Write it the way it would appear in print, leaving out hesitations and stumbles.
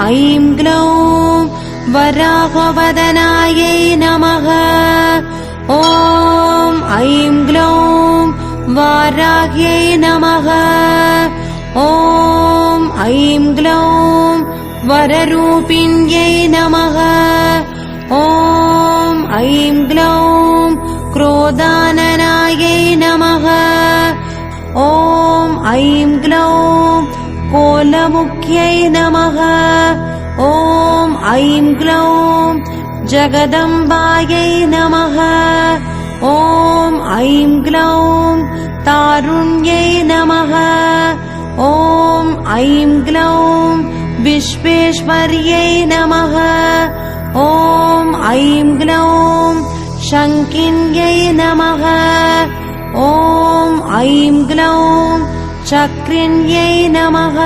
ऐं ग्लौं वराहवदनायै नमः। ॐ ऐं ग्लौं वाराह्यै नमः। ॐ ऐं ग्लौं वररूपिण्यै नमः। ॐ ऐं ग्लौं क्रोधाननायै नमः। ॐ ऐं ग्लौं कोलमुख्यै नमः। ॐ ऐं ग्लौं जगदम्बायै नमः। ॐ ऐं ग्लौं तारुण्यै नमः। ॐ ऐं ग्लौं विश्वेश्वर्यै नमः। ॐ ऐं ग्लौं शङ्किन्यै नमः। ॐ ऐं ग्लौं चक्रिण्यै नमः।